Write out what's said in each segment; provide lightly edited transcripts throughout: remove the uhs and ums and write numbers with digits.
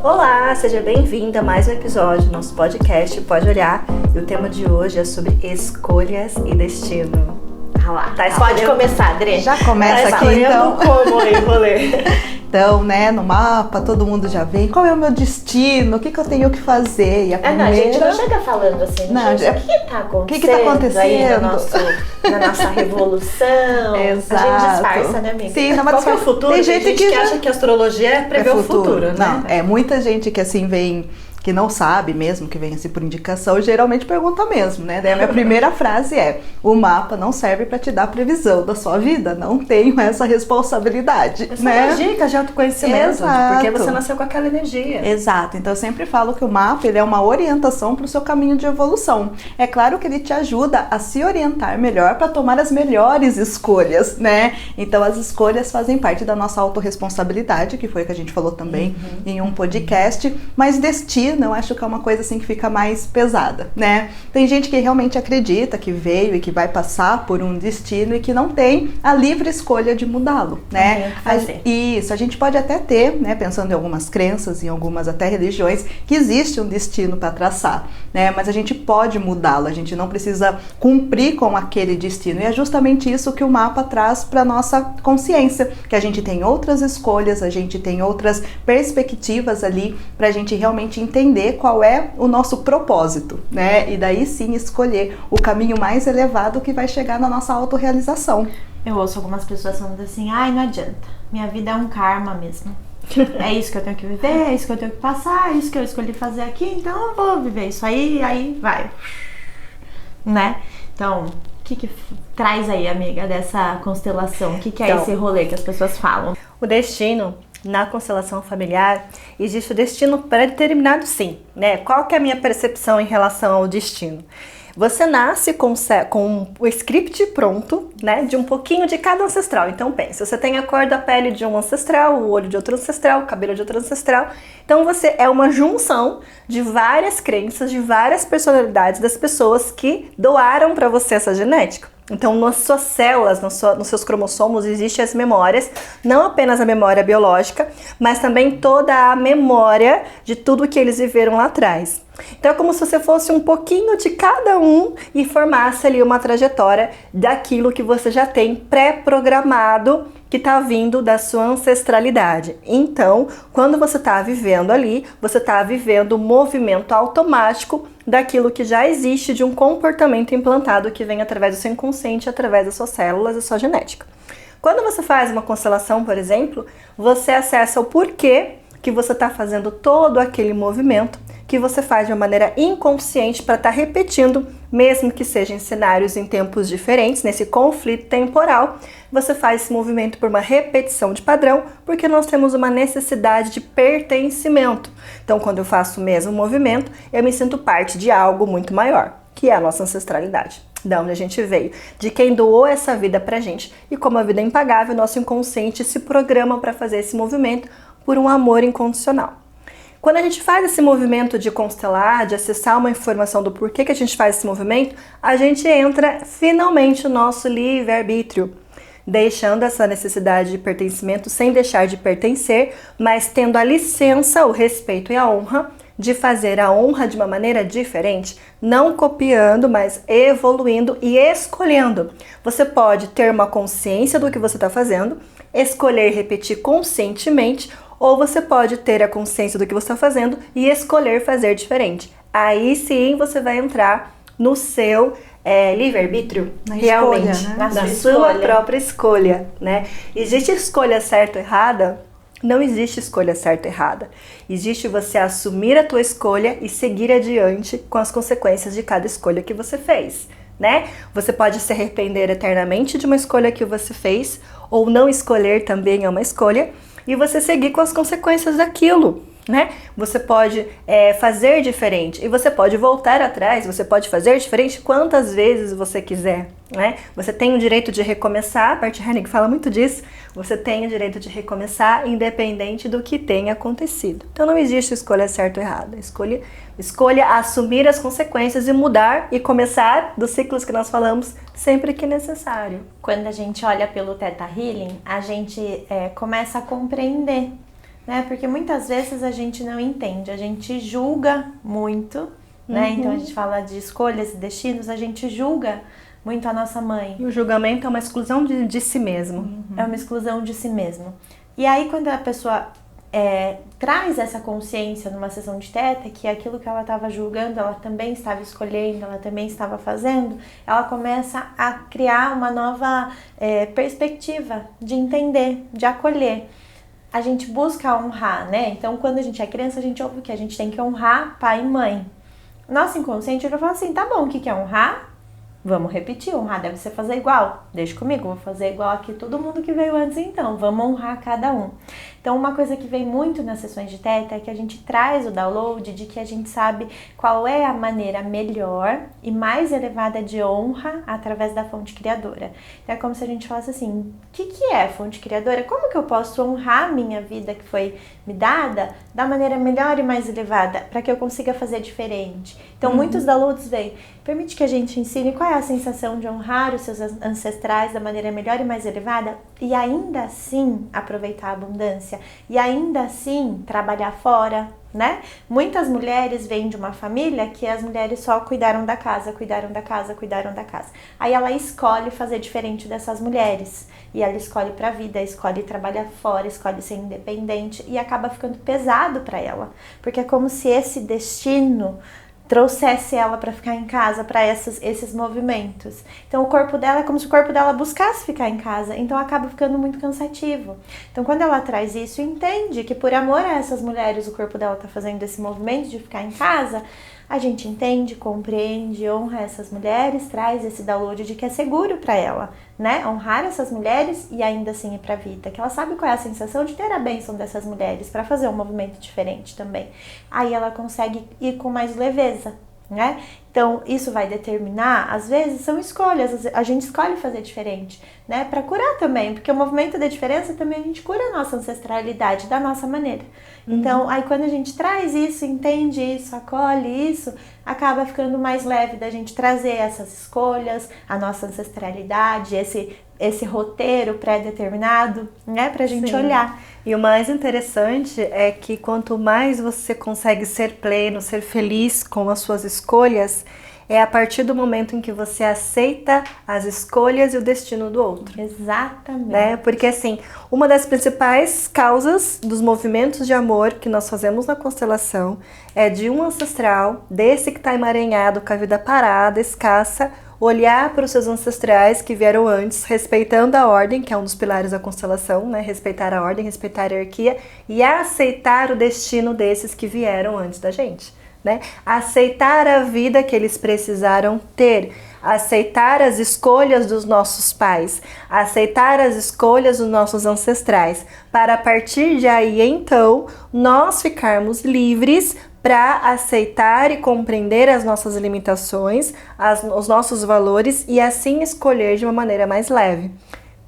Olá, seja bem-vinda a mais um episódio do nosso podcast Pode Olhar. E o tema de hoje é sobre escolhas e destino. Pode começar, Adri. Já começa aqui, então. Como aí, rolê? Então, né, no mapa todo mundo já vem, qual é o meu destino, o que eu tenho que fazer? E a primeira... a gente não chega falando assim, não, gente, o que tá acontecendo aí na nossa revolução? Exato. A gente disfarça, né, amiga? Sim, qual que é o futuro? Tem gente que acha que a astrologia prevê o futuro, né? Não, muita gente que assim vem... que não sabe mesmo, que vem assim por indicação, geralmente pergunta mesmo, né? Daí a minha primeira frase é: o mapa não serve para te dar previsão da sua vida, não tenho essa responsabilidade, né? São dicas de autoconhecimento, Exato. Porque você nasceu com aquela energia. Exato, então eu sempre falo que o mapa ele é uma orientação para o seu caminho de evolução. É claro que ele te ajuda a se orientar melhor para tomar as melhores escolhas, né? Então as escolhas fazem parte da nossa autorresponsabilidade, que foi o que a gente falou também em um podcast, mas destino eu acho que é uma coisa assim que fica mais pesada, né? Tem gente que realmente acredita que veio e que vai passar por um destino e que não tem a livre escolha de mudá-lo, né? Isso, a gente pode até ter, né, pensando em algumas crenças, em algumas até religiões, que existe um destino para traçar, né? Mas a gente pode mudá-lo, a gente não precisa cumprir com aquele destino. E é justamente isso que o mapa traz para nossa consciência, que a gente tem outras escolhas, a gente tem outras perspectivas ali para a gente realmente entender qual é o nosso propósito, né? E daí sim escolher o caminho mais elevado que vai chegar na nossa autorrealização. Eu ouço algumas pessoas falando assim, não adianta, minha vida é um karma mesmo. É isso que eu tenho que viver, é isso que eu tenho que passar, é isso que eu escolhi fazer aqui, então eu vou viver isso aí vai, né? Então, o que traz aí, amiga, dessa constelação? O que é esse rolê que as pessoas falam? O destino, na constelação familiar, existe o destino pré-determinado, sim, né? Qual que é a minha percepção em relação ao destino? Você nasce com o script pronto, né? De um pouquinho de cada ancestral. Então pensa, você tem a cor da pele de um ancestral, o olho de outro ancestral, o cabelo de outro ancestral. Então você é uma junção de várias crenças, de várias personalidades das pessoas que doaram para você essa genética. Então, nas suas células, nos seus cromossomos, existem as memórias, não apenas a memória biológica, mas também toda a memória de tudo que eles viveram lá atrás. Então, é como se você fosse um pouquinho de cada um e formasse ali uma trajetória daquilo que você já tem pré-programado, que está vindo da sua ancestralidade. Então, quando você está vivendo ali, você está vivendo o movimento automático daquilo que já existe, de um comportamento implantado que vem através do seu inconsciente, através das suas células e sua genética. Quando você faz uma constelação, por exemplo, você acessa o porquê que você está fazendo todo aquele movimento que você faz de uma maneira inconsciente para estar repetindo, mesmo que seja em cenários em tempos diferentes, nesse conflito temporal, você faz esse movimento por uma repetição de padrão, porque nós temos uma necessidade de pertencimento. Então, quando eu faço o mesmo movimento, eu me sinto parte de algo muito maior, que é a nossa ancestralidade. Da onde a gente veio, de quem doou essa vida pra gente. E como a vida é impagável, nosso inconsciente se programa para fazer esse movimento por um amor incondicional. Quando a gente faz esse movimento de constelar, de acessar uma informação do porquê que a gente faz esse movimento, a gente entra finalmente no nosso livre-arbítrio, deixando essa necessidade de pertencimento sem deixar de pertencer, mas tendo a licença, o respeito e a honra de fazer a honra de uma maneira diferente, não copiando, mas evoluindo e escolhendo. Você pode ter uma consciência do que você está fazendo, escolher repetir conscientemente, ou você pode ter a consciência do que você está fazendo e escolher fazer diferente. Aí sim você vai entrar no seu livre-arbítrio, realmente, escolha, né? na sua própria escolha, né? Existe escolha certa ou errada? Não existe escolha certa ou errada. Existe você assumir a tua escolha e seguir adiante com as consequências de cada escolha que você fez, né? Você pode se arrepender eternamente de uma escolha que você fez, ou não escolher também é uma escolha, e você seguir com as consequências daquilo, né? Você pode fazer diferente e você pode voltar atrás, você pode fazer diferente quantas vezes você quiser, né? Você tem o direito de recomeçar, a Bert Hellinger fala muito disso, você tem o direito de recomeçar independente do que tenha acontecido. Então não existe escolha certa ou errada, escolha assumir as consequências e mudar e começar dos ciclos que nós falamos sempre que necessário. Quando a gente olha pelo Theta Healing, a gente começa a compreender né? Porque muitas vezes a gente não entende, a gente julga muito, né? Então a gente fala de escolhas e destinos, a gente julga muito a nossa mãe. E o julgamento é uma exclusão de si mesmo. É uma exclusão de si mesmo. E aí quando a pessoa traz essa consciência numa sessão de teta, que aquilo que ela estava julgando, ela também estava escolhendo, ela também estava fazendo, ela começa a criar uma nova perspectiva de entender, de acolher. A gente busca honrar, né? Então, quando a gente é criança, a gente ouve o que? A gente tem que honrar pai e mãe. Nosso inconsciente, ele fala assim, tá bom, o que é honrar? Vamos repetir, honrar deve ser fazer igual. Deixa comigo, vou fazer igual aqui todo mundo que veio antes então. Vamos honrar cada um. Então, uma coisa que vem muito nas sessões de teta é que a gente traz o download de que a gente sabe qual é a maneira melhor e mais elevada de honra através da fonte criadora. Então, é como se a gente falasse assim, o que é fonte criadora? Como que eu posso honrar a minha vida que foi me dada da maneira melhor e mais elevada para que eu consiga fazer diferente? Então, muitos downloads vêm. Permite que a gente ensine qual é a sensação de honrar os seus ancestrais da maneira melhor e mais elevada e ainda assim aproveitar a abundância e ainda assim trabalhar fora, né? Muitas mulheres vêm de uma família que as mulheres só cuidaram da casa, cuidaram da casa, cuidaram da casa. Aí ela escolhe fazer diferente dessas mulheres e ela escolhe pra vida, escolhe trabalhar fora, escolhe ser independente e acaba ficando pesado pra ela, porque é como se esse destino trouxesse ela para ficar em casa, para esses movimentos. Então o corpo dela é como se o corpo dela buscasse ficar em casa, então acaba ficando muito cansativo. Então quando ela traz isso, entende que por amor a essas mulheres o corpo dela está fazendo esse movimento de ficar em casa, a gente entende, compreende, honra essas mulheres, traz esse download de que é seguro para ela, né? Honrar essas mulheres e ainda assim ir para a vida, que ela sabe qual é a sensação de ter a bênção dessas mulheres para fazer um movimento diferente também. Aí ela consegue ir com mais leveza, né? Então, isso vai determinar, às vezes, são escolhas, a gente escolhe fazer diferente, né? Para curar também, porque o movimento da diferença também a gente cura a nossa ancestralidade da nossa maneira. Então, aí quando a gente traz isso, entende isso, acolhe isso, acaba ficando mais leve da gente trazer essas escolhas, a nossa ancestralidade, esse roteiro pré-determinado, né? Pra gente olhar. E o mais interessante é que quanto mais você consegue ser pleno, ser feliz com as suas escolhas, é a partir do momento em que você aceita as escolhas e o destino do outro. Exatamente. Né? Porque assim, uma das principais causas dos movimentos de amor que nós fazemos na constelação é de um ancestral, desse que está emaranhado, com a vida parada, escassa, olhar para os seus ancestrais que vieram antes, respeitando a ordem, que é um dos pilares da constelação, né? Respeitar a ordem, respeitar a hierarquia e aceitar o destino desses que vieram antes da gente. Né? Aceitar a vida que eles precisaram ter, aceitar as escolhas dos nossos pais, aceitar as escolhas dos nossos ancestrais, para a partir de aí, então, nós ficarmos livres para aceitar e compreender as nossas limitações, os nossos valores e assim escolher de uma maneira mais leve.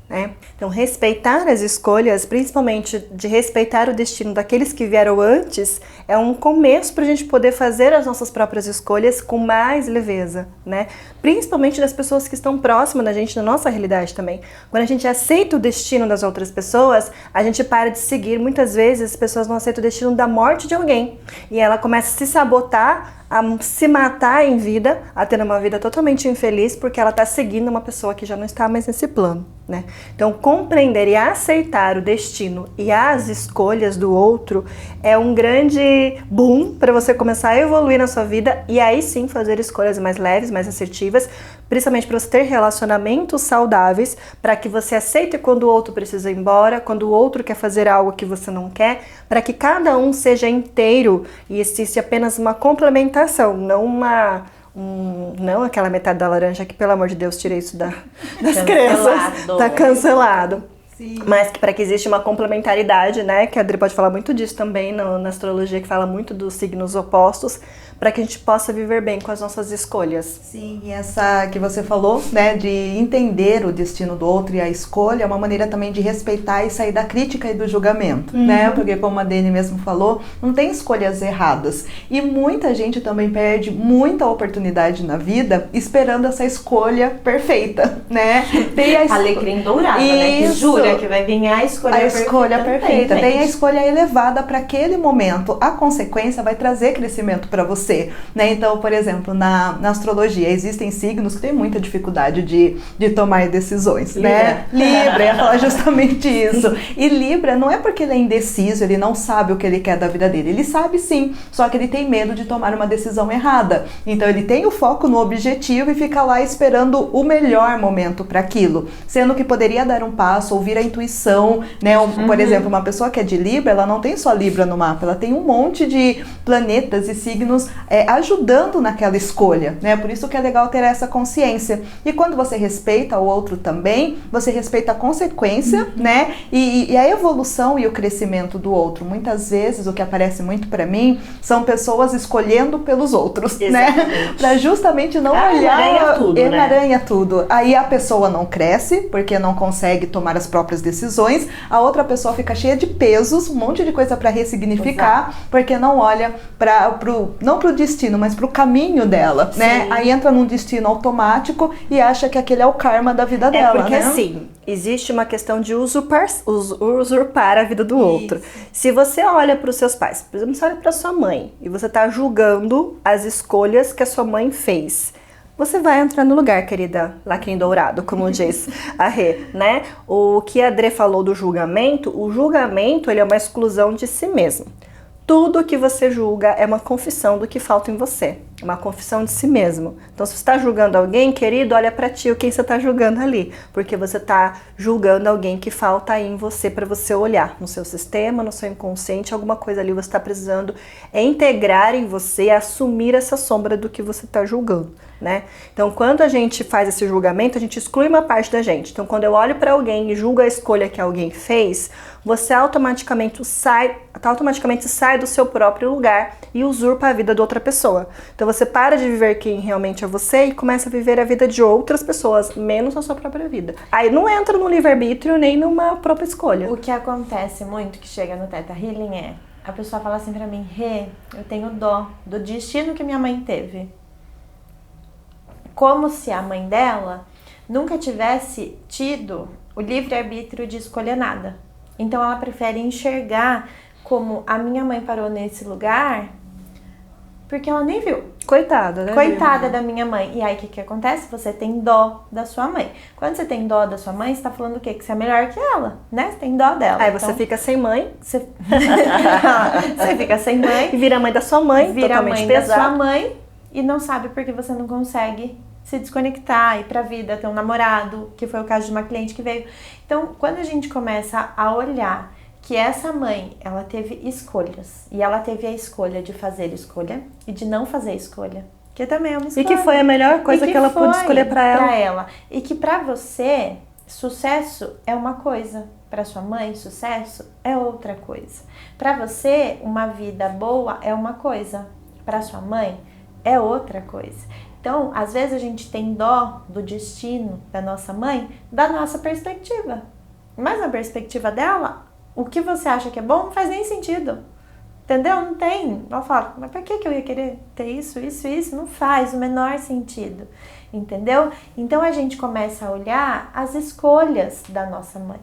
Né? Então, respeitar as escolhas, principalmente de respeitar o destino daqueles que vieram antes, é um começo para a gente poder fazer as nossas próprias escolhas com mais leveza, né? Principalmente das pessoas que estão próximas da gente, na nossa realidade também. Quando a gente aceita o destino das outras pessoas, a gente para de seguir. Muitas vezes as pessoas não aceitam o destino da morte de alguém e ela começa a se sabotar, a se matar em vida, a ter uma vida totalmente infeliz porque ela está seguindo uma pessoa que já não está mais nesse plano, né? Então, compreender e aceitar o destino e as escolhas do outro é um grande boom para você começar a evoluir na sua vida e aí sim fazer escolhas mais leves, mais assertivas, principalmente para você ter relacionamentos saudáveis, para que você aceite quando o outro precisa ir embora, quando o outro quer fazer algo que você não quer, para que cada um seja inteiro e existe apenas uma complementação, não aquela metade da laranja que, pelo amor de Deus, tirei isso das crianças, tá cancelado. Sim. Mas para que existe uma complementaridade, né, que a Adri pode falar muito disso também na astrologia, que fala muito dos signos opostos, para que a gente possa viver bem com as nossas escolhas. Sim, e essa que você falou, né, de entender o destino do outro e a escolha, é uma maneira também de respeitar e sair da crítica e do julgamento, né, porque como a Dani mesmo falou, não tem escolhas erradas, e muita gente também perde muita oportunidade na vida esperando essa escolha perfeita, né. Alecrim dourado, né, que jura jura que vai vir a escolha perfeita? A escolha perfeita. Também, Tem a escolha elevada para aquele momento. A consequência vai trazer crescimento para você, né? Então, por exemplo, na astrologia existem signos que têm muita dificuldade de tomar decisões, né? Libra, ia falar justamente isso. E Libra não é porque ele é indeciso, ele não sabe o que ele quer da vida dele. Ele sabe sim, só que ele tem medo de tomar uma decisão errada. Então ele tem o foco no objetivo e fica lá esperando o melhor momento para aquilo, sendo que poderia dar um passo, ouvir a intuição, né? Por exemplo, uma pessoa que é de Libra, ela não tem só Libra no mapa, ela tem um monte de planetas e signos ajudando naquela escolha, né? Por isso que é legal ter essa consciência. E quando você respeita o outro também, você respeita a consequência, né? E a evolução e o crescimento do outro. Muitas vezes, o que aparece muito para mim, são pessoas escolhendo pelos outros, né? Para justamente não olhar, emaranha tudo. Aí a pessoa não cresce, porque não consegue tomar as próprias decisões, a outra pessoa fica cheia de pesos, um monte de coisa para ressignificar, porque não olha não pro destino, mas pro caminho dela, né? Aí entra num destino automático e acha que aquele é o karma da vida dela, porque né? assim, existe uma questão de usurpar a vida do outro. Se você olha para os seus pais, por exemplo, você olha para sua mãe e você tá julgando as escolhas que a sua mãe fez, você vai entrar no lugar, querida lacrim dourado, como diz a Rê, né? O que a Dre falou do julgamento, o julgamento ele é uma exclusão de si mesmo. Tudo que você julga é uma confissão do que falta em você, uma confissão de si mesmo. Então, se você está julgando alguém, querido, olha para ti quem você está julgando ali, porque você está julgando alguém que falta aí em você para você olhar no seu sistema, no seu inconsciente, alguma coisa ali você está precisando integrar em você, assumir essa sombra do que você está julgando, né? Então, quando a gente faz esse julgamento, a gente exclui uma parte da gente. Então, quando eu olho para alguém e julgo a escolha que alguém fez, você automaticamente sai do seu próprio lugar e usurpa a vida de outra pessoa. Então você para de viver quem realmente é você e começa a viver a vida de outras pessoas, menos a sua própria vida. Aí não entra no livre-arbítrio nem numa própria escolha. O que acontece muito que chega no Theta Healing a pessoa fala assim pra mim, Rê, eu tenho dó do destino que minha mãe teve. Como se a mãe dela nunca tivesse tido o livre-arbítrio de escolher nada. Então ela prefere enxergar como a minha mãe parou nesse lugar porque ela nem viu. Coitada, né? Coitada da minha mãe. E aí o que acontece? Você tem dó da sua mãe. Quando você tem dó da sua mãe, você tá falando o quê? Que você é melhor que ela, né? Você tem dó dela. Aí você fica sem mãe. Você fica sem mãe. E vira a mãe da sua mãe, vira a totalmente mãe pesada. da sua mãe e não sabe porque você não consegue se desconectar, ir pra vida, ter um namorado, que foi o caso de uma cliente que veio. Então, quando a gente começa a olhar que essa mãe, ela teve escolhas, e ela teve a escolha de fazer escolha e de não fazer escolha, que também é uma escolha. E que foi a melhor coisa que ela pôde escolher pra ela. E que pra você, sucesso é uma coisa, pra sua mãe, sucesso é outra coisa. Pra você, uma vida boa é uma coisa, pra sua mãe é outra coisa. Então, às vezes a gente tem dó do destino da nossa mãe, da nossa perspectiva. Mas na perspectiva dela, o que você acha que é bom não faz nem sentido. Entendeu? Não tem. Ela fala, mas pra que eu ia querer ter isso? Não faz o menor sentido. Entendeu? Então a gente começa a olhar as escolhas da nossa mãe,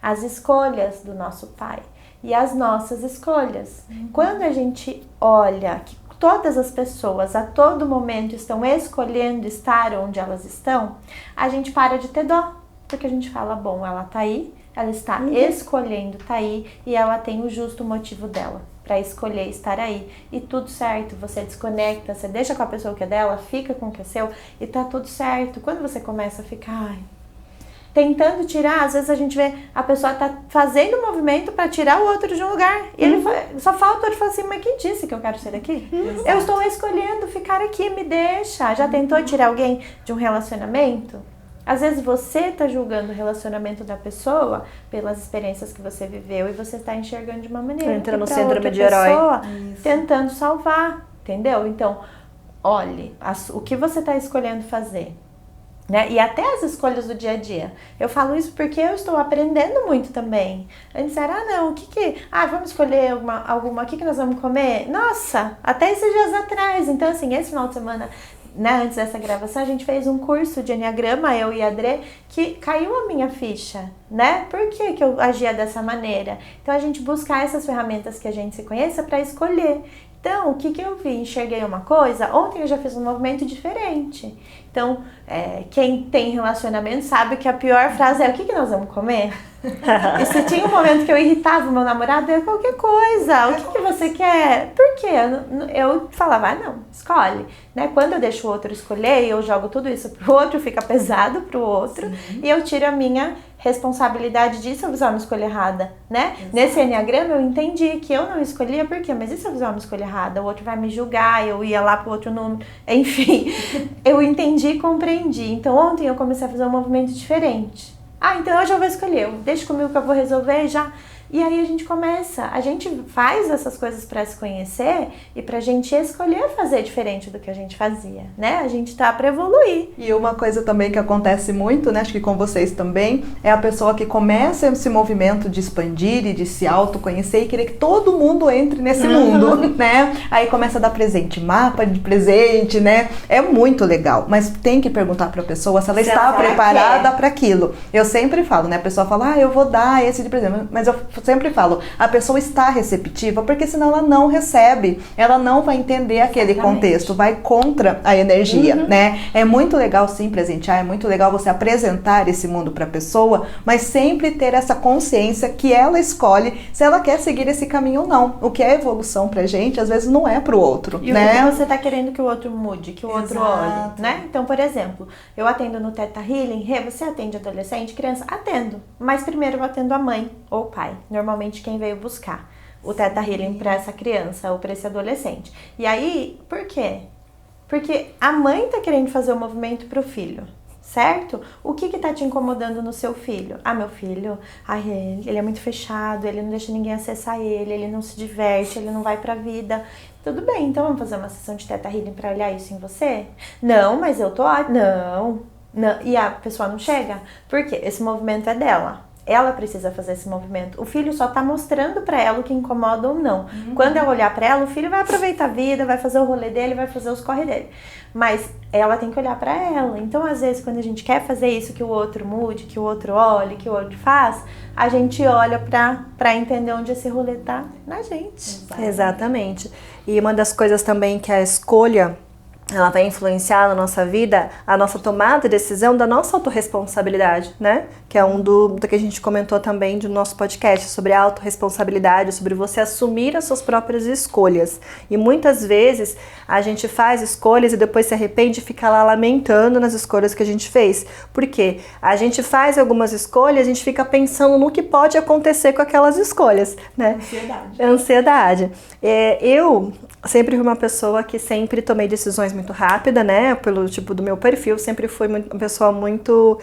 as escolhas do nosso pai e as nossas escolhas. Quando a gente olha que todas as pessoas a todo momento estão escolhendo estar onde elas estão, a gente para de ter dó, porque a gente fala, bom, ela tá aí, ela está escolhendo tá aí e ela tem o justo motivo dela para escolher estar aí e tudo certo, você desconecta, você deixa com a pessoa que é dela, fica com o que é seu e tá tudo certo. Quando você começa a ficar tentando tirar, às vezes a gente vê a pessoa tá fazendo um movimento para tirar o outro de um lugar e ele só falta o outro falar assim, mas quem disse que eu quero ser daqui? Eu estou escolhendo ficar aqui, me deixa. Já tentou tirar alguém de um relacionamento? Às vezes você tá julgando o relacionamento da pessoa pelas experiências que você viveu e você tá enxergando de uma maneira entra no pra síndrome outra de herói. pessoa tentando salvar, entendeu? Então, olhe o que você tá escolhendo fazer. Né? E até as escolhas do dia a dia. Eu falo isso porque eu estou aprendendo muito também. Antes era, vamos escolher alguma aqui que nós vamos comer? Nossa, até esses dias atrás. Então, assim, esse final de semana né, antes dessa gravação, a gente fez um curso de Enneagrama, eu e a Adrê, que caiu a minha ficha, né? Por que que eu agia dessa maneira? Então, a gente buscar essas ferramentas que a gente se conheça para escolher. Então, o que que eu vi? Enxerguei uma coisa, ontem eu já fiz um movimento diferente. Então, quem tem relacionamento sabe que a pior frase é: o que que nós vamos comer? E se tinha um momento que eu irritava o meu namorado, é qualquer coisa. O que que você quer? Por quê? Eu falava, não, escolhe. Né? Quando eu deixo o outro escolher, eu jogo tudo isso pro outro, fica pesado pro outro. Sim. E eu tiro a minha responsabilidade disso, eu fizer uma escolha errada, né? Exato. Nesse Enneagrama eu entendi que eu não escolhia, por quê? Mas e se eu fizer uma escolha errada? O outro vai me julgar, eu ia lá pro outro número. Enfim, eu entendi e compreendi. Então ontem eu comecei a fazer um movimento diferente. Então eu já vou escolher, deixa comigo que eu vou resolver já. E aí a gente faz essas coisas para se conhecer e pra gente escolher fazer diferente do que a gente fazia, né? A gente tá para evoluir. E uma coisa também que acontece muito, né, acho que com vocês também, é a pessoa que começa esse movimento de expandir e de se autoconhecer e querer que todo mundo entre nesse mundo, né? Aí começa a dar presente, mapa de presente, né? É muito legal, mas tem que perguntar pra pessoa se ela está preparada para aquilo. Eu sempre falo, né? A pessoa fala, eu vou dar esse de presente, mas eu sempre falo, a pessoa está receptiva, porque senão ela não recebe, ela não vai entender aquele contexto, vai contra a energia, né? É muito legal sim presentear, é muito legal você apresentar esse mundo para a pessoa, mas sempre ter essa consciência que ela escolhe se ela quer seguir esse caminho ou não. O que é evolução pra gente, às vezes não é pro outro, e né? E o que você tá querendo que o outro mude, que o outro olhe, né? Então, por exemplo, eu atendo no Theta Healing, você atende adolescente, criança? Atendo, mas primeiro eu atendo a mãe ou o pai, normalmente quem veio buscar o Theta Healing para essa criança ou para esse adolescente. E aí, por quê? Porque a mãe tá querendo fazer o movimento pro filho, certo? O que que tá te incomodando no seu filho? Meu filho, ele é muito fechado, ele não deixa ninguém acessar ele não se diverte, ele não vai pra vida. Tudo bem, então vamos fazer uma sessão de Theta Healing pra olhar isso em você? Não, mas eu tô... Não. E a pessoa não chega? Por quê? Esse movimento é dela. Ela precisa fazer esse movimento. O filho só tá mostrando pra ela o que incomoda ou não. Quando ela olhar pra ela, o filho vai aproveitar a vida, vai fazer o rolê dele, vai fazer os corre dele. Mas ela tem que olhar pra ela. Então, às vezes, quando a gente quer fazer isso, que o outro mude, que o outro olhe, que o outro faz, a gente olha pra entender onde esse rolê tá na gente. Exatamente. E uma das coisas também que a escolha ela vai influenciar na nossa vida, a nossa tomada de decisão da nossa autorresponsabilidade, né? Que é do que a gente comentou também do nosso podcast, sobre a autorresponsabilidade, sobre você assumir as suas próprias escolhas. E muitas vezes a gente faz escolhas e depois se arrepende e fica lá lamentando nas escolhas que a gente fez. Por quê? A gente faz algumas escolhas, a gente fica pensando no que pode acontecer com aquelas escolhas, né? Ansiedade. Eu sempre fui uma pessoa que sempre tomei decisões muito rápida, né? Pelo tipo do meu perfil, sempre fui uma pessoa muito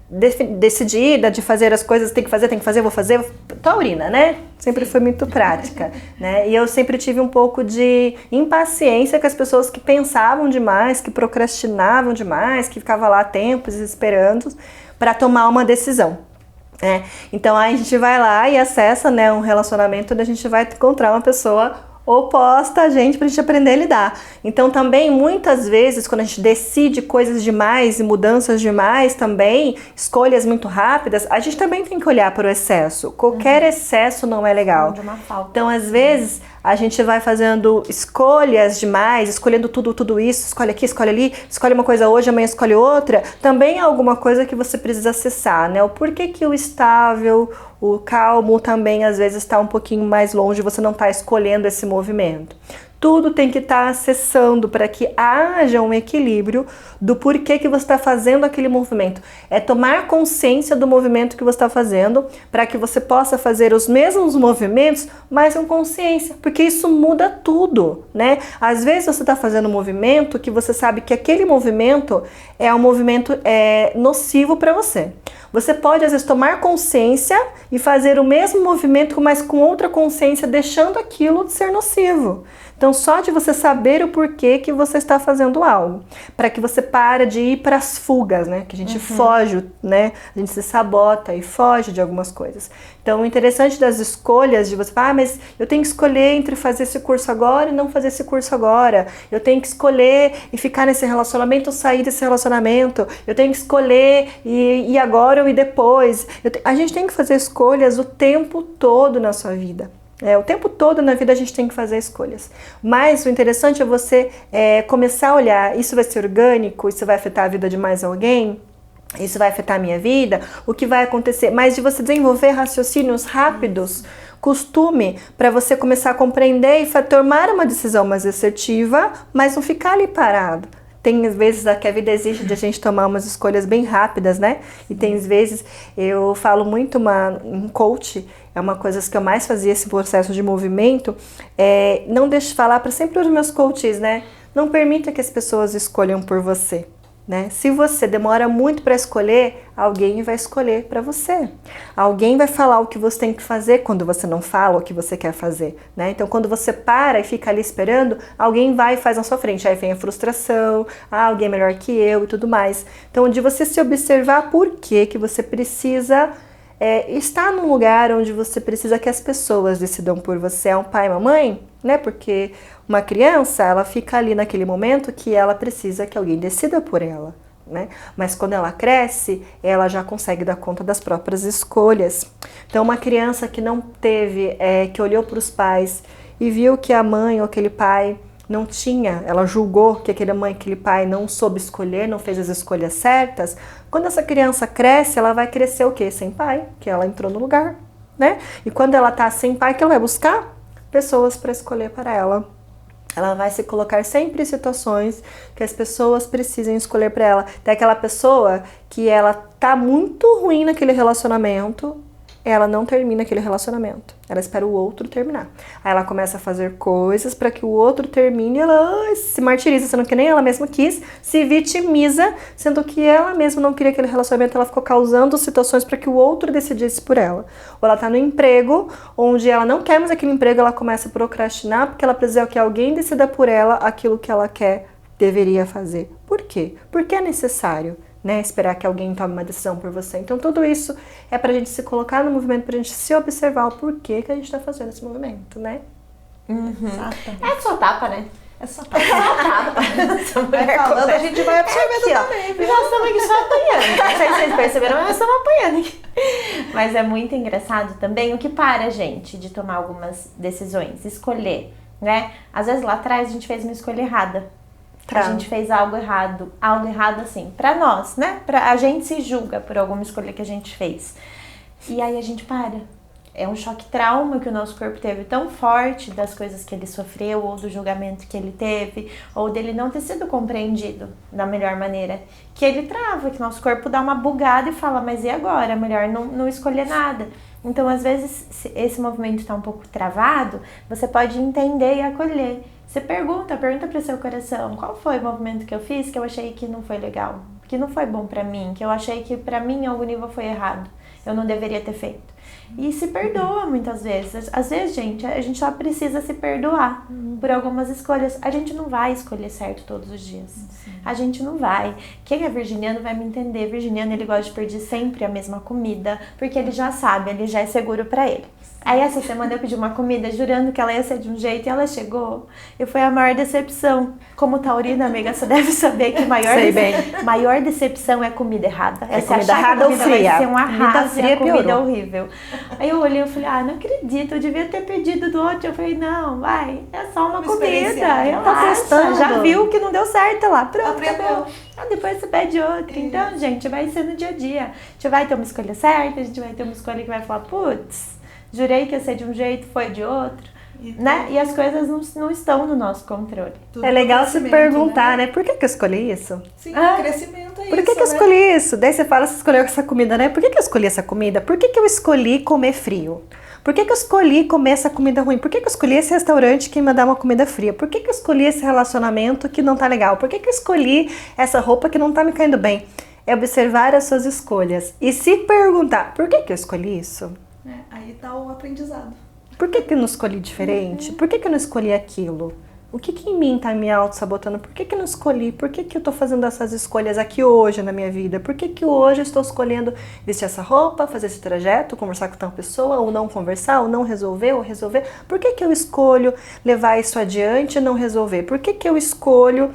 decidida de fazer as coisas, tem que fazer, vou fazer, taurina, né? Sempre fui muito prática, né? E eu sempre tive um pouco de impaciência com as pessoas que pensavam demais, que procrastinavam demais, que ficavam lá tempos esperando para tomar uma decisão. Então aí a gente vai lá e acessa, né, um relacionamento onde a gente vai encontrar uma pessoa oposta a gente pra gente aprender a lidar. Então também muitas vezes quando a gente decide coisas demais e mudanças demais também, escolhas muito rápidas, a gente também tem que olhar para o excesso. Qualquer excesso não é legal. Então às vezes a gente vai fazendo escolhas demais, escolhendo tudo isso, escolhe aqui, escolhe ali, escolhe uma coisa hoje, amanhã escolhe outra. Também é alguma coisa que você precisa acessar, né? O porquê que o estável, o calmo também às vezes está um pouquinho mais longe, você não está escolhendo esse movimento. Tudo tem que estar acessando para que haja um equilíbrio do porquê que você está fazendo aquele movimento. É tomar consciência do movimento que você está fazendo para que você possa fazer os mesmos movimentos, mas com consciência, porque isso muda tudo, né? Às vezes você está fazendo um movimento que você sabe que aquele movimento é um movimento nocivo para você. Você pode, às vezes, tomar consciência e fazer o mesmo movimento, mas com outra consciência, deixando aquilo de ser nocivo. Então, só de você saber o porquê que você está fazendo algo, para que você pare de ir para as fugas, né? Que a gente foge, né? A gente se sabota e foge de algumas coisas. Então, o interessante das escolhas, de você falar, mas eu tenho que escolher entre fazer esse curso agora e não fazer esse curso agora. Eu tenho que escolher e ficar nesse relacionamento ou sair desse relacionamento. Eu tenho que escolher e agora ou e depois. A gente tem que fazer escolhas o tempo todo na sua vida. O tempo todo na vida a gente tem que fazer escolhas. Mas o interessante é você começar a olhar, isso vai ser orgânico, isso vai afetar a vida de mais alguém? Isso vai afetar a minha vida? O que vai acontecer? Mas de você desenvolver raciocínios rápidos, costume para você começar a compreender e tomar uma decisão mais assertiva, mas não ficar ali parado. Tem vezes que a vida exige de a gente tomar umas escolhas bem rápidas, né? E tem vezes, eu falo muito, um coach, é uma coisa que eu mais fazia esse processo de movimento, não deixe de falar para sempre os meus coaches, né? Não permita que as pessoas escolham por você. Né? Se você demora muito para escolher, alguém vai escolher para você. Alguém vai falar o que você tem que fazer quando você não fala o que você quer fazer. Né? Então, quando você para e fica ali esperando, alguém vai e faz na sua frente. Aí vem a frustração, alguém é melhor que eu e tudo mais. Então, de você se observar por que você precisa estar num lugar onde você precisa que as pessoas decidam por você. É um pai e uma mãe, né? Porque uma criança, ela fica ali naquele momento que ela precisa que alguém decida por ela, né? Mas quando ela cresce, ela já consegue dar conta das próprias escolhas. Então, uma criança que não teve, que olhou para os pais e viu que a mãe ou aquele pai não tinha, ela julgou que aquela mãe, aquele pai não soube escolher, não fez as escolhas certas. Quando essa criança cresce, ela vai crescer o quê? Sem pai, que ela entrou no lugar, né? E quando ela tá sem pai, que ela vai buscar pessoas para escolher para ela. Ela vai se colocar sempre em situações que as pessoas precisem escolher para ela. Tem aquela pessoa que ela tá muito ruim naquele relacionamento, ela não termina aquele relacionamento. Ela espera o outro terminar. Aí ela começa a fazer coisas para que o outro termine e ela se martiriza, sendo que nem ela mesma quis, se vitimiza, sendo que ela mesma não queria aquele relacionamento, ela ficou causando situações para que o outro decidisse por ela. Ou ela tá no emprego, onde ela não quer mais aquele emprego, ela começa a procrastinar porque ela precisa que alguém decida por ela aquilo que ela quer, deveria fazer. Por quê? Porque é necessário. Né, esperar que alguém tome uma decisão por você. Então, tudo isso é pra gente se colocar no movimento, pra gente se observar o porquê que a gente tá fazendo esse movimento, né? É só tapa, né? É só tapa. Vai falando, a gente vai absorvendo também. Viu? Nós estamos aqui só apanhando. Não sei se vocês perceberam, mas nós estamos apanhando aqui. Mas é muito engraçado também o que para a gente de tomar algumas decisões, escolher, né? Às vezes lá atrás a gente fez uma escolha errada. A gente fez algo errado assim, pra nós, né? A gente se julga por alguma escolha que a gente fez. E aí a gente para. É um choque trauma que o nosso corpo teve tão forte das coisas que ele sofreu, ou do julgamento que ele teve, ou dele não ter sido compreendido da melhor maneira, que ele trava, que nosso corpo dá uma bugada e fala, mas e agora? É melhor não escolher nada. Então, às vezes, se esse movimento está um pouco travado, você pode entender e acolher. Você pergunta para o seu coração, qual foi o movimento que eu fiz que eu achei que não foi legal, que não foi bom para mim, que eu achei que para mim em algum nível foi errado, eu não deveria ter feito. E se perdoa muitas vezes. Às vezes, gente, a gente só precisa se perdoar por algumas escolhas. A gente não vai escolher certo todos os dias. Sim. A gente não vai. Quem é virginiano vai me entender. Virginiano, ele gosta de pedir sempre a mesma comida, porque ele já sabe, ele já é seguro pra ele. Aí essa semana eu pedi uma comida jurando que ela ia ser de um jeito e ela chegou e foi a maior decepção. Como taurina, amiga, você deve saber que maior decepção é comida errada. É comida errada ou fria? Vai ser um arraso e a comida piorou. horrível. Aí eu olhei e falei, não acredito, eu devia ter pedido do outro. Eu falei, não, vai, é só uma comida, relaxa, já viu que não deu certo lá, pronto, acabou. Depois você pede outra. Então, gente, vai ser no dia a dia. A gente vai ter uma escolha certa, a gente vai ter uma escolha que vai falar, putz, jurei que ia ser de um jeito, foi de outro, né? E as coisas não estão no nosso controle. Tudo é legal se perguntar, né? Por que eu escolhi isso? Sim, o crescimento é isso, Por que eu escolhi isso? Daí você fala, você escolheu essa comida, né? Por que eu escolhi essa comida? Por que eu escolhi comer frio? Por que eu escolhi comer essa comida ruim? Por que eu escolhi esse restaurante que me dá uma comida fria? Por que eu escolhi esse relacionamento que não tá legal? Por que eu escolhi essa roupa que não tá me caindo bem? É observar as suas escolhas e se perguntar, por que eu escolhi isso? Aí tá o aprendizado. Por que eu não escolhi diferente? Por que eu não escolhi aquilo? O que em mim tá me auto-sabotando? Por que eu não escolhi? Por que eu tô fazendo essas escolhas aqui hoje na minha vida? Por que hoje eu estou escolhendo vestir essa roupa, fazer esse trajeto, conversar com tal pessoa, ou não conversar, ou não resolver, ou resolver? Por que eu escolho levar isso adiante e não resolver? Por que eu escolho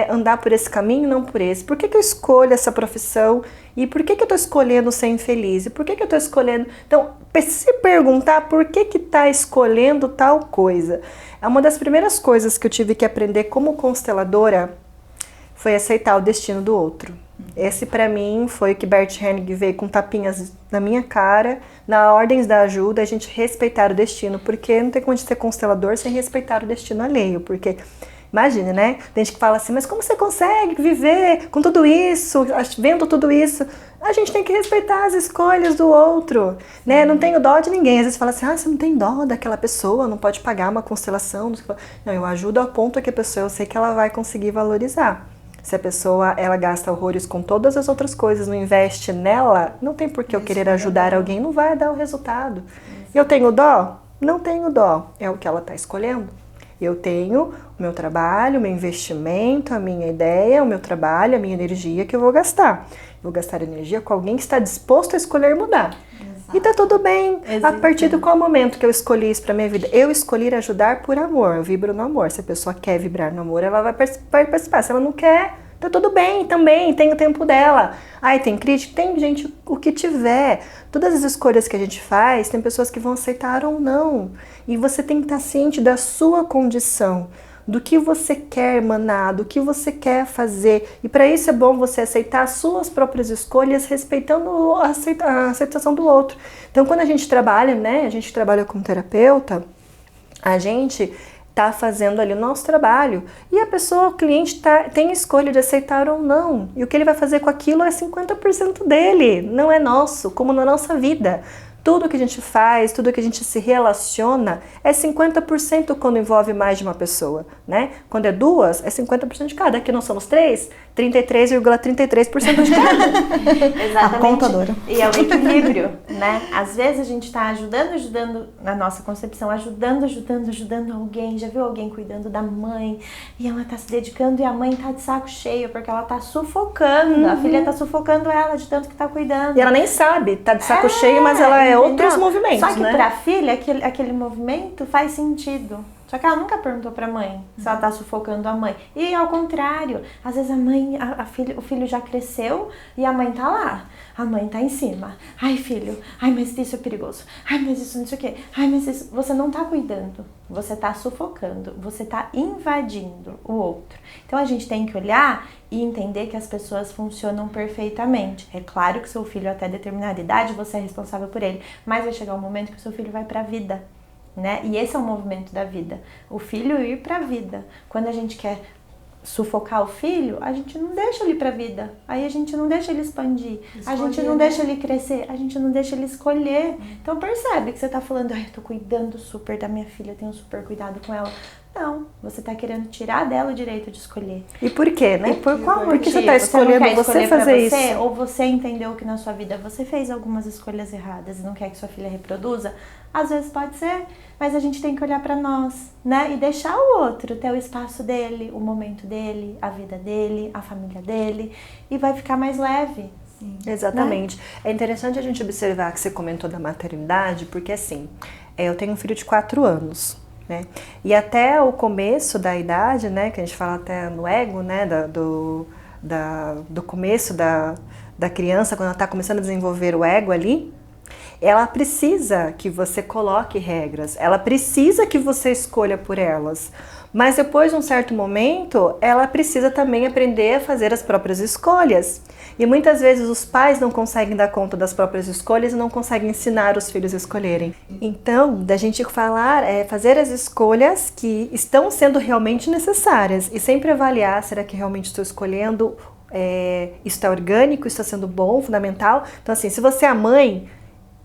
andar por esse caminho e não por esse? Por que eu escolho essa profissão? E por que eu tô escolhendo ser infeliz? E por que eu tô escolhendo... Então, se perguntar por que tá escolhendo tal coisa. É uma das primeiras coisas que eu tive que aprender como consteladora, foi aceitar o destino do outro. Esse pra mim foi o que Bert Helling veio com tapinhas na minha cara, na ordens da ajuda, a gente respeitar o destino, porque não tem como a gente ser constelador sem respeitar o destino alheio, porque... Imagine, né? Tem gente que fala assim, mas como você consegue viver com tudo isso, vendo tudo isso? A gente tem que respeitar as escolhas do outro, né? Não tenho dó de ninguém. Às vezes fala assim, você não tem dó daquela pessoa, não pode pagar uma constelação. Não, eu ajudo ao ponto que a pessoa, eu sei que ela vai conseguir valorizar. Se a pessoa, ela gasta horrores com todas as outras coisas, não investe nela, não tem por que eu querer ajudar alguém, não vai dar o resultado. Eu tenho dó? Não tenho dó. É o que ela está escolhendo. Eu tenho o meu trabalho, o meu investimento, a minha ideia, o meu trabalho, a minha energia que eu vou gastar. Vou gastar energia com alguém que está disposto a escolher mudar. Exato. E tá tudo bem. A partir de qual momento que eu escolhi isso pra minha vida? Eu escolhi ajudar por amor, eu vibro no amor. Se a pessoa quer vibrar no amor, ela vai participar. Se ela não quer, tá tudo bem também, tem o tempo dela. Tem crítica? Tem, gente, o que tiver. Todas as escolhas que a gente faz, tem pessoas que vão aceitar ou não. E você tem que estar ciente da sua condição, do que você quer emanar, do que você quer fazer. E para isso é bom você aceitar as suas próprias escolhas, respeitando a aceitação do outro. Então, quando a gente trabalha, né, a gente trabalha como terapeuta, a gente tá fazendo ali o nosso trabalho. E a pessoa, o cliente, tem a escolha de aceitar ou não. E o que ele vai fazer com aquilo é 50% dele, não é nosso, como na nossa vida. Tudo que a gente faz, tudo que a gente se relaciona é 50% quando envolve mais de uma pessoa, né? Quando é duas, é 50% de cada. Aqui não somos três, 33,33% de cada. Exatamente. A contadora. E é o equilíbrio, né? Às vezes a gente tá ajudando, na nossa concepção, ajudando alguém. Já viu alguém cuidando da mãe e ela tá se dedicando e a mãe tá de saco cheio porque ela tá sufocando. A filha tá sufocando ela de tanto que tá cuidando. E ela nem sabe, tá de saco cheio, mas ela outros movimentos, Só que né? pra filha, aquele movimento faz sentido. Só que ela nunca perguntou pra mãe se ela tá sufocando a mãe. E ao contrário, às vezes a mãe, o filho já cresceu e a mãe tá lá. A mãe tá em cima. Ai, filho, mas isso é perigoso. Ai, mas isso não sei o quê. Ai, mas isso... Você não tá cuidando. Você tá sufocando. Você tá invadindo o outro. Então a gente tem que olhar e entender que as pessoas funcionam perfeitamente. É claro que seu filho até determinada idade, você é responsável por ele. Mas vai chegar um momento que o seu filho vai pra vida, né? E esse é o movimento da vida. O filho ir pra vida. Quando a gente quer sufocar o filho, a gente não deixa ele pra vida. Aí a gente não deixa ele expandir. A gente não deixa ele crescer. A gente não deixa ele escolher. Então percebe que você tá falando, eu tô cuidando super da minha filha, eu tenho super cuidado com ela. Não, você tá querendo tirar dela o direito de escolher. E por quê, né? E por qual motivo? Porque você tá escolhendo você fazer isso. Ou você entendeu que na sua vida você fez algumas escolhas erradas e não quer que sua filha reproduza? Às vezes pode ser, mas a gente tem que olhar pra nós, né? E deixar o outro ter o espaço dele, o momento dele, a vida dele, a família dele. E vai ficar mais leve. Sim. Exatamente. Né? É interessante a gente observar que você comentou da maternidade, porque assim, eu tenho um filho de 4 anos. Né? E até o começo da idade, né, que a gente fala até no ego, né, do começo da criança, quando ela está começando a desenvolver o ego ali, ela precisa que você coloque regras, ela precisa que você escolha por elas. Mas depois de um certo momento, ela precisa também aprender a fazer as próprias escolhas. E muitas vezes os pais não conseguem dar conta das próprias escolhas e não conseguem ensinar os filhos a escolherem. Então, da gente falar, fazer as escolhas que estão sendo realmente necessárias e sempre avaliar, será que realmente estou escolhendo, isso está orgânico, isso está sendo bom, fundamental. Então assim, se você é a mãe,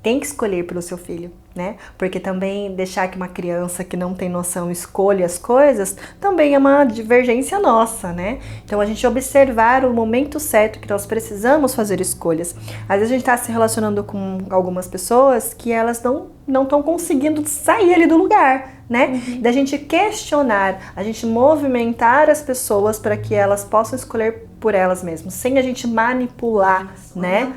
tem que escolher pelo seu filho. né? Porque também deixar que uma criança que não tem noção escolha as coisas também é uma divergência nossa, né? Então a gente observar o momento certo que nós precisamos fazer escolhas. Às vezes a gente está se relacionando com algumas pessoas que elas não estão conseguindo sair ali do lugar, né? Da gente questionar, a gente movimentar as pessoas para que elas possam escolher por elas mesmas, sem a gente manipular, né?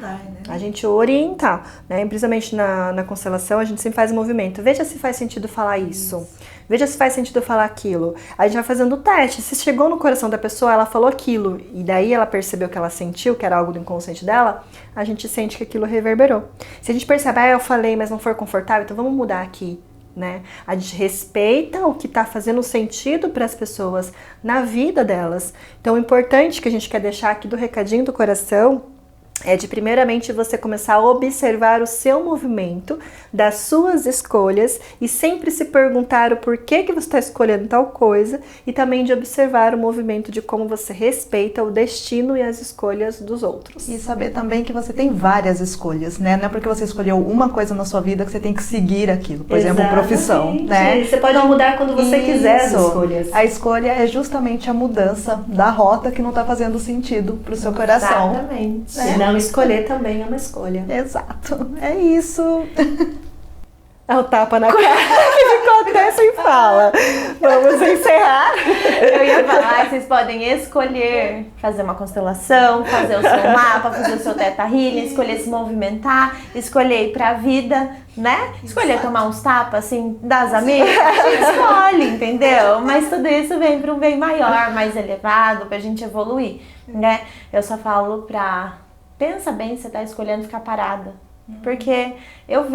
A gente orientar, né? Principalmente na constelação, a gente sempre faz movimento. Veja se faz sentido falar isso. Veja se faz sentido falar aquilo. A gente vai fazendo o teste. Se chegou no coração da pessoa, ela falou aquilo, e daí ela percebeu que ela sentiu, que era algo do inconsciente dela, a gente sente que aquilo reverberou. Se a gente perceber, eu falei, mas não for confortável, então vamos mudar aqui, né? A gente respeita o que está fazendo sentido para as pessoas na vida delas. Então, o importante que a gente quer deixar aqui do recadinho do coração é de primeiramente você começar a observar o seu movimento, das suas escolhas e sempre se perguntar o porquê que você está escolhendo tal coisa e também de observar o movimento de como você respeita o destino e as escolhas dos outros. E saber também que você tem várias escolhas, né? Não é porque você escolheu uma coisa na sua vida que você tem que seguir aquilo. Por exemplo, profissão, né? Você pode mudar quando você quiser as escolhas. A escolha é justamente a mudança da rota que não está fazendo sentido para o seu coração. Exatamente. Né? Não escolher também é uma escolha. Exato. É isso. É o tapa na cara que ficou até sem fala. Vamos encerrar. Eu ia falar que vocês podem escolher fazer uma constelação, fazer o seu mapa, fazer o seu teta healing, escolher se movimentar, escolher ir pra vida, né? Escolher tomar uns tapas, assim, das amigas. A gente escolhe, entendeu? Mas tudo isso vem para um bem maior, mais elevado, pra gente evoluir, né? Eu só falo pensa bem se você tá escolhendo ficar parada. Porque eu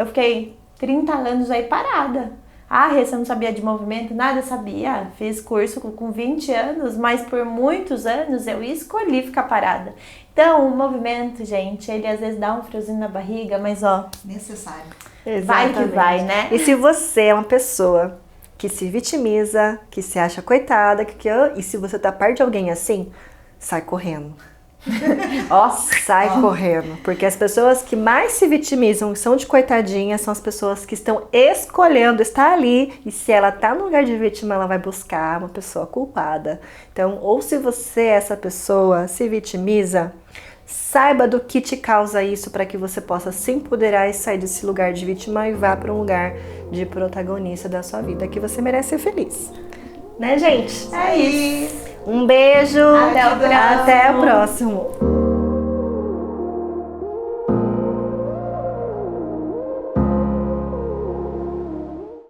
fiquei 30 anos aí parada. Ah, Rê, você não sabia de movimento? Nada, sabia. Fiz curso com 20 anos, mas por muitos anos eu escolhi ficar parada. Então, o movimento, gente, ele às vezes dá um friozinho na barriga, mas ó... necessário. Vai que vai, né? E se você é uma pessoa que se vitimiza, que se acha coitada, e se você tá perto de alguém assim, sai correndo. Sai correndo, porque as pessoas que mais se vitimizam e são de coitadinha são as pessoas que estão escolhendo estar ali, e se ela tá no lugar de vítima, ela vai buscar uma pessoa culpada. Então, ou se você, essa pessoa, se vitimiza, saiba do que te causa isso para que você possa se empoderar e sair desse lugar de vítima e vá para um lugar de protagonista da sua vida, que você merece ser feliz. Né, gente? É isso. Um beijo. Até o próximo. Até o próximo.